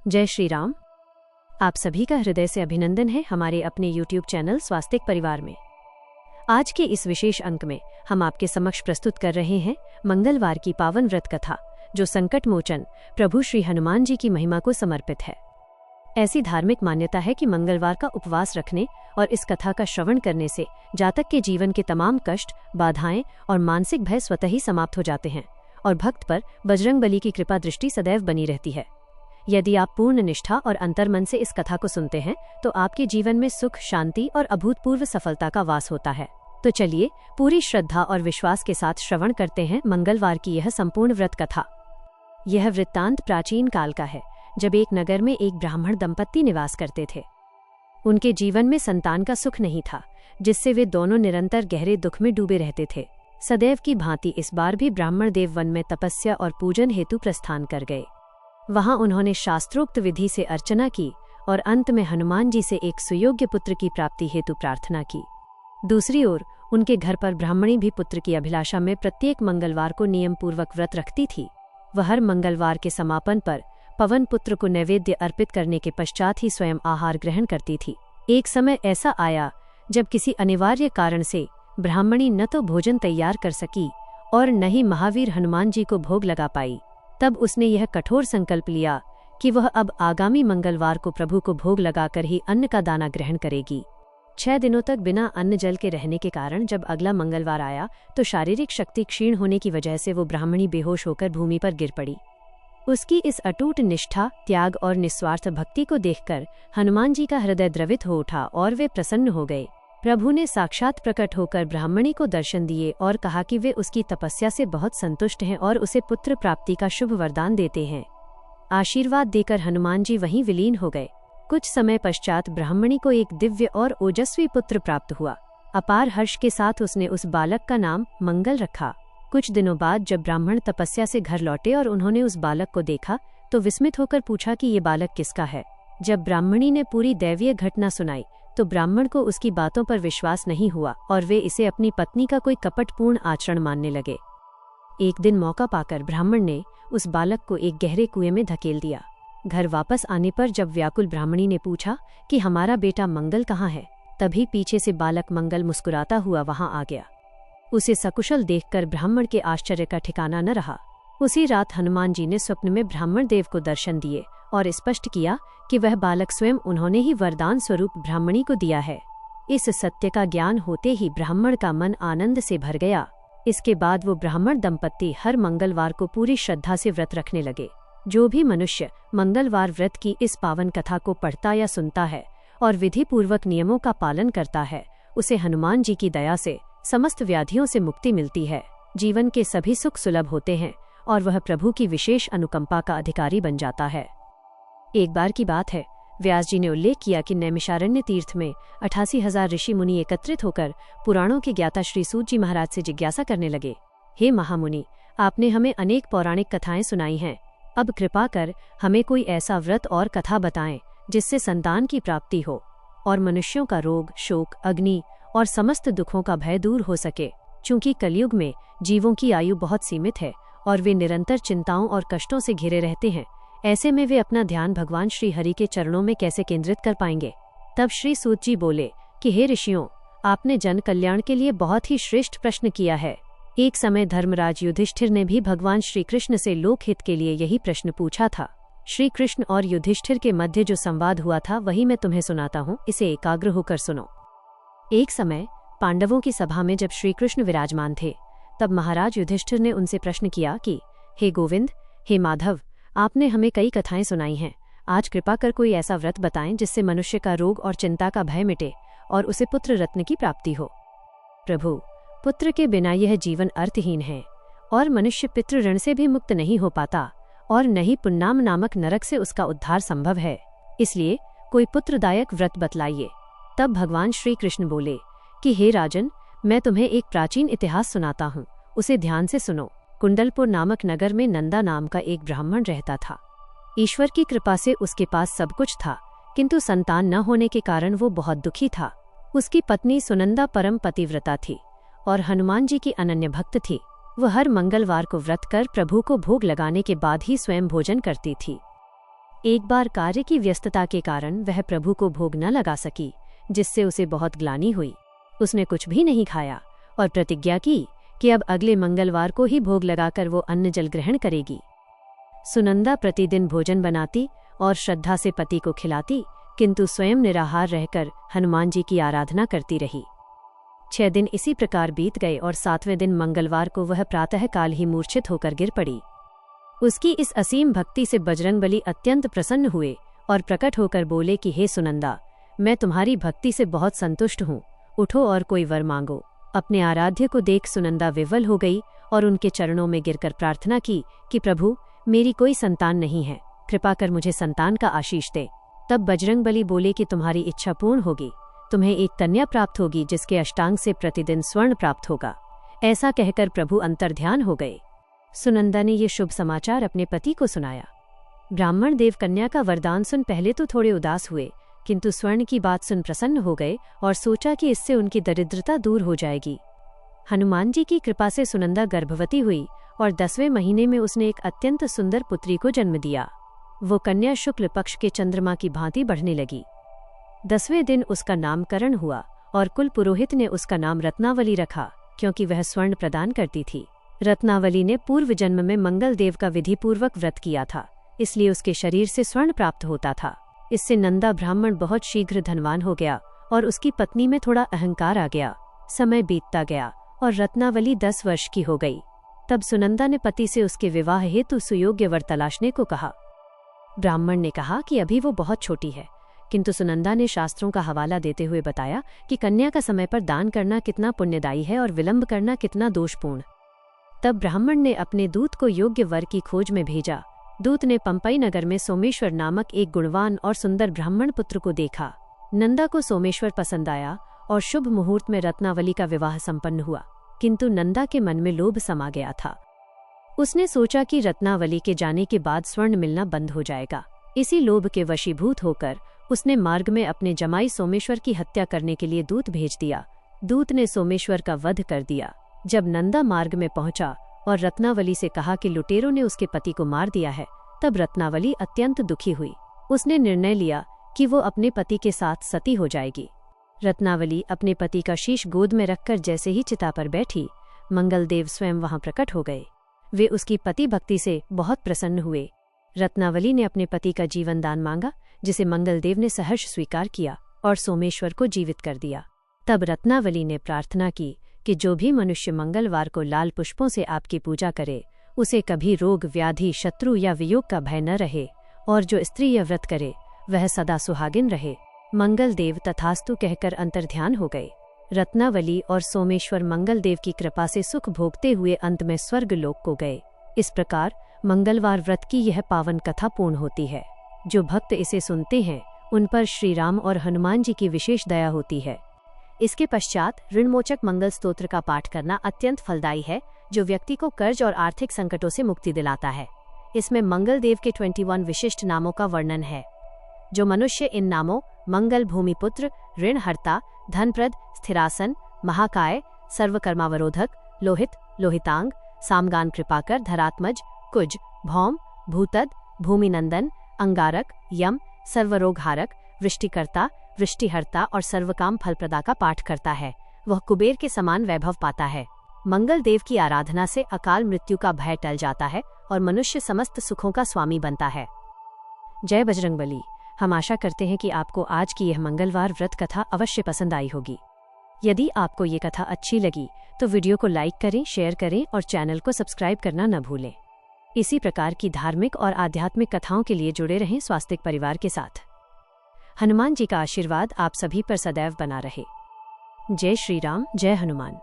जय श्री राम। आप सभी का हृदय से अभिनंदन है हमारे अपने YouTube चैनल स्वास्तिक परिवार में। आज के इस विशेष अंक में हम आपके समक्ष प्रस्तुत कर रहे हैं मंगलवार की पावन व्रत कथा, जो संकट मोचन प्रभु श्री हनुमान जी की महिमा को समर्पित है। ऐसी धार्मिक मान्यता है कि मंगलवार का उपवास रखने और इस कथा का श्रवण करने से जातक के जीवन के तमाम कष्ट, बाधाएं और मानसिक भय स्वतः ही समाप्त हो जाते हैं और भक्त पर बजरंगबली की कृपा दृष्टि सदैव बनी रहती है। यदि आप पूर्ण निष्ठा और अंतर्मन से इस कथा को सुनते हैं तो आपके जीवन में सुख, शांति और अभूतपूर्व सफलता का वास होता है। तो चलिए पूरी श्रद्धा और विश्वास के साथ श्रवण करते हैं मंगलवार की यह संपूर्ण व्रत कथा। यह वृत्तांत प्राचीन काल का है, जब एक नगर में एक ब्राह्मण दंपत्ति निवास करते थे। उनके जीवन में संतान का सुख नहीं था, जिससे वे दोनों निरंतर गहरे दुख में डूबे रहते थे। सदैव की भांति इस बार भी ब्राह्मण देव वन में तपस्या और पूजन हेतु प्रस्थान कर गए। वहां उन्होंने शास्त्रोक्त विधि से अर्चना की और अंत में हनुमान जी से एक सुयोग्य पुत्र की प्राप्ति हेतु प्रार्थना की। दूसरी ओर उनके घर पर ब्राह्मणी भी पुत्र की अभिलाषा में प्रत्येक मंगलवार को नियम पूर्वक व्रत रखती थी। वह हर मंगलवार के समापन पर पवन पुत्र को नैवेद्य अर्पित करने के पश्चात ही स्वयं आहार ग्रहण करती थी। एक समय ऐसा आया जब किसी अनिवार्य कारण से ब्राह्मणी न तो भोजन तैयार कर सकी और न ही महावीर हनुमान जी को भोग लगा पाई। तब उसने यह कठोर संकल्प लिया कि वह अब आगामी मंगलवार को प्रभु को भोग लगाकर ही अन्न का दाना ग्रहण करेगी। 6 दिनों तक बिना अन्न जल के रहने के कारण जब अगला मंगलवार आया तो शारीरिक शक्ति क्षीण होने की वजह से वो ब्राह्मणी बेहोश होकर भूमि पर गिर पड़ी। उसकी इस अटूट निष्ठा, त्याग और निस्वार्थ भक्ति को देखकर हनुमान जी का हृदय द्रवित हो उठा और वे प्रसन्न हो गए। प्रभु ने साक्षात प्रकट होकर ब्राह्मणी को दर्शन दिए और कहा कि वे उसकी तपस्या से बहुत संतुष्ट हैं और उसे पुत्र प्राप्ति का शुभ वरदान देते हैं। आशीर्वाद देकर हनुमान जी वहीं विलीन हो गए। कुछ समय पश्चात ब्राह्मणी को एक दिव्य और ओजस्वी पुत्र प्राप्त हुआ। अपार हर्ष के साथ उसने उस बालक का नाम मंगल रखा। कुछ दिनों बाद जब ब्राह्मण तपस्या से घर लौटे और उन्होंने उस बालक को देखा तो विस्मित होकर पूछा कि ये बालक किसका है। जब ब्राह्मणी ने पूरी दैवीय घटना सुनाई तो ब्राह्मण को उसकी बातों पर विश्वास नहीं हुआ और वे इसे अपनी पत्नी का कोई कपटपूर्ण आचरण मानने लगे। एक दिन मौका पाकर ब्राह्मण ने उस बालक को एक गहरे कुएं में धकेल दिया। घर वापस आने पर जब व्याकुल ब्राह्मणी ने पूछा कि हमारा बेटा मंगल कहाँ है, तभी पीछे से बालक मंगल मुस्कुराता हुआ वहां आ गया। उसे सकुशल देखकर ब्राह्मण के आश्चर्य का ठिकाना न रहा। उसी रात हनुमान जी ने स्वप्न में ब्राह्मण देव को दर्शन दिए और स्पष्ट किया कि वह बालक स्वयं उन्होंने ही वरदान स्वरूप ब्राह्मणी को दिया है। इस सत्य का ज्ञान होते ही ब्राह्मण का मन आनंद से भर गया। इसके बाद वो ब्राह्मण दंपत्ति हर मंगलवार को पूरी श्रद्धा से व्रत रखने लगे। जो भी मनुष्य मंगलवार व्रत की इस पावन कथा को पढ़ता या सुनता है और विधि पूर्वक नियमों का पालन करता है, उसे हनुमान जी की दया से समस्त व्याधियों से मुक्ति मिलती है। जीवन के सभी सुख सुलभ होते हैं और वह प्रभु की विशेष अनुकंपा का अधिकारी बन जाता है। एक बार की बात है, व्यास जी ने उल्लेख किया कि नैमिषारण्य तीर्थ में 88,000 ऋषि मुनि एकत्रित होकर पुराणों के ज्ञाता श्री सूत जी महाराज से जिज्ञासा करने लगे। हे महामुनि, आपने हमें अनेक पौराणिक कथाएं सुनाई हैं। अब कृपा कर हमें कोई ऐसा व्रत और कथा बताएं जिससे संतान की प्राप्ति हो और मनुष्यों का रोग, शोक, अग्नि और समस्त दुखों का भय दूर हो सके। चूंकि कलयुग में जीवों की आयु बहुत सीमित है और वे निरंतर चिंताओं और कष्टों से घिरे रहते हैं, ऐसे में वे अपना ध्यान भगवान श्री हरि के चरणों में कैसे केंद्रित कर पाएंगे। तब श्री सूत जी बोले कि हे ऋषियों, आपने जन कल्याण के लिए बहुत ही श्रेष्ठ प्रश्न किया है। एक समय धर्मराज युधिष्ठिर ने भी भगवान श्री कृष्ण से लोकहित के लिए यही प्रश्न पूछा था। श्री कृष्ण और युधिष्ठिर के मध्य जो संवाद हुआ था वही मैं तुम्हें सुनाता हूँ, इसे एकाग्र होकर सुनो। एक समय पांडवों की सभा में जब श्री कृष्ण विराजमान थे, तब महाराज युधिष्ठिर ने उनसे प्रश्न किया कि हे गोविंद, हे माधव, आपने हमें कई कथाएं सुनाई हैं। आज कृपा कर कोई ऐसा व्रत बताएं जिससे मनुष्य का रोग और चिंता का भय मिटे और उसे पुत्र रत्न की प्राप्ति हो। प्रभु, पुत्र के बिना यह जीवन अर्थहीन है और मनुष्य पितृ ऋण से भी मुक्त नहीं हो पाता और न ही पुन्नाम नामक नरक से उसका उद्धार संभव है। इसलिए कोई पुत्रदायक व्रत बतलाइए। तब भगवान श्री कृष्ण बोले कि हे राजन, मैं तुम्हें एक प्राचीन इतिहास सुनाता हूँ, उसे ध्यान से सुनो। कुंडलपुर नामक नगर में नंदा नाम का एक ब्राह्मण रहता था। ईश्वर की कृपा से उसके पास सब कुछ था, किंतु संतान न होने के कारण वो बहुत दुखी था। उसकी पत्नी सुनंदा परम पतिव्रता थी और हनुमान जी की अनन्य भक्त थी। वह हर मंगलवार को व्रत कर प्रभु को भोग लगाने के बाद ही स्वयं भोजन करती थी। एक बार कार्य की व्यस्तता के कारण वह प्रभु को भोग न लगा सकी, जिससे उसे बहुत ग्लानि हुई। उसने कुछ भी नहीं खाया और प्रतिज्ञा की कि अब अगले मंगलवार को ही भोग लगाकर वो अन्न जल ग्रहण करेगी। सुनंदा प्रतिदिन भोजन बनाती और श्रद्धा से पति को खिलाती, किंतु स्वयं निराहार रहकर हनुमान जी की आराधना करती रही। 6 दिन इसी प्रकार बीत गए और 7वें दिन मंगलवार को वह प्रातःकाल ही मूर्छित होकर गिर पड़ी। उसकी इस असीम भक्ति से बजरंगबली अत्यंत प्रसन्न हुए और प्रकट होकर बोले कि हे सुनंदा, मैं तुम्हारी भक्ति से बहुत संतुष्ट हूँ, उठो और कोई वर मांगो। अपने आराध्य को देख सुनंदा विवल हो गई और उनके चरणों में गिरकर प्रार्थना की कि प्रभु, मेरी कोई संतान नहीं है, कृपा कर मुझे संतान का आशीष दे। तब बजरंगबली बोले कि तुम्हारी इच्छा पूर्ण होगी, तुम्हें एक कन्या प्राप्त होगी जिसके अष्टांग से प्रतिदिन स्वर्ण प्राप्त होगा। ऐसा कहकर प्रभु अंतर्ध्यान हो गए। सुनंदा ने ये शुभ समाचार अपने पति को सुनाया। ब्राह्मण देव कन्या का वरदान सुन पहले तो थोड़े उदास हुए, किंतु स्वर्ण की बात सुन प्रसन्न हो गए और सोचा कि इससे उनकी दरिद्रता दूर हो जाएगी। हनुमान जी की कृपा से सुनंदा गर्भवती हुई और 10वें महीने में उसने एक अत्यंत सुंदर पुत्री को जन्म दिया। वो कन्या शुक्ल पक्ष के चंद्रमा की भांति बढ़ने लगी। 10वें दिन उसका नामकरण हुआ और कुल पुरोहित ने उसका नाम रत्नावली रखा, क्योंकि वह स्वर्ण प्रदान करती थी। रत्नावली ने पूर्व जन्म में मंगल देव का विधिपूर्वक व्रत किया था, इसलिए उसके शरीर से स्वर्ण प्राप्त होता था। इससे नंदा ब्राह्मण बहुत शीघ्र धनवान हो गया और उसकी पत्नी में थोड़ा अहंकार आ गया। समय बीतता गया और रत्नावली 10 वर्ष की हो गई। तब सुनंदा ने पति से उसके विवाह हेतु सुयोग्य वर तलाशने को कहा। ब्राह्मण ने कहा कि अभी वो बहुत छोटी है, किंतु सुनंदा ने शास्त्रों का हवाला देते हुए बताया कि कन्या का समय पर दान करना कितना पुण्यदायी है और विलंब करना कितना दोषपूर्ण। तब ब्राह्मण ने अपने दूत को योग्य वर की खोज में भेजा। दूत ने पंपई नगर में सोमेश्वर नामक एक गुणवान और सुंदर ब्राह्मण पुत्र को देखा। नंदा को सोमेश्वर पसंद आया और शुभ मुहूर्त में रत्नावली का विवाह संपन्न हुआ, किंतु नंदा के मन में लोभ समा गया था। उसने सोचा कि रत्नावली के जाने के बाद स्वर्ण मिलना बंद हो जाएगा। इसी लोभ के वशीभूत होकर उसने मार्ग में अपने जमाई सोमेश्वर की हत्या करने के लिए दूत भेज दिया। दूत ने सोमेश्वर का वध कर दिया। जब नंदा मार्ग में पहुंचा और रत्नावली से कहा कि लुटेरों ने उसके पति को मार दिया है, तब रत्नावली अत्यंत दुखी हुई। उसने निर्णय लिया कि वो अपने पति के साथ सती हो जाएगी। रत्नावली अपने पति का शीश गोद में रखकर जैसे ही चिता पर बैठी, मंगलदेव स्वयं वहां प्रकट हो गए। वे उसकी पति भक्ति से बहुत प्रसन्न हुए। रत्नावली ने अपने पति का जीवन दान मांगा, जिसे मंगलदेव ने सहर्ष स्वीकार किया और सोमेश्वर को जीवित कर दिया। तब रत्नावली ने प्रार्थना की कि जो भी मनुष्य मंगलवार को लाल पुष्पों से आपकी पूजा करे, उसे कभी रोग, व्याधि, शत्रु या वियोग का भय न रहे, और जो स्त्री यह व्रत करे वह सदा सुहागिन रहे। मंगलदेव तथास्तु कहकर अंतर्ध्यान हो गए। रत्नावली और सोमेश्वर मंगलदेव की कृपा से सुख भोगते हुए अंत में स्वर्ग लोक को गए। इस प्रकार मंगलवार व्रत की यह पावन कथा पूर्ण होती है। जो भक्त इसे सुनते हैं उन पर श्री राम और हनुमान जी की विशेष दया होती है। इसके पश्चात ऋणमोचक मंगल स्तोत्र का पाठ करना अत्यंत फलदायी है, जो व्यक्ति को कर्ज और आर्थिक संकटों से मुक्ति दिलाता है। इसमें मंगलदेव के 21 विशिष्ट नामों का वर्णन है। जो मनुष्य इन नामों मंगल, भूमिपुत्र, ऋणहर्ता, धनप्रद, स्थिरासन, महाकाय, सर्वकर्मावरोधक, लोहित, लोहितांग, सामगान, कृपाकर, धरात्मज, कुज, भौम, भूतद, भूमिनंदन, अंगारक, यम, सर्वरोगहारक, वृष्टिकर्ता, वृष्टिहर्ता और सर्वकाम फलप्रदा का पाठ करता है, वह कुबेर के समान वैभव पाता है। मंगल देव की आराधना से अकाल मृत्यु का भय टल जाता है और मनुष्य समस्त सुखों का स्वामी बनता है। जय बजरंगबली। हम आशा करते हैं कि आपको आज की यह मंगलवार व्रत कथा अवश्य पसंद आई होगी। यदि आपको ये कथा अच्छी लगी तो वीडियो को लाइक करें, शेयर करें और चैनल को सब्सक्राइब करना न भूलें। इसी प्रकार की धार्मिक और आध्यात्मिक कथाओं के लिए जुड़े रहें स्वास्तिक परिवार के साथ। हनुमान जी का आशीर्वाद आप सभी पर सदैव बना रहे। जय श्री राम, जय हनुमान।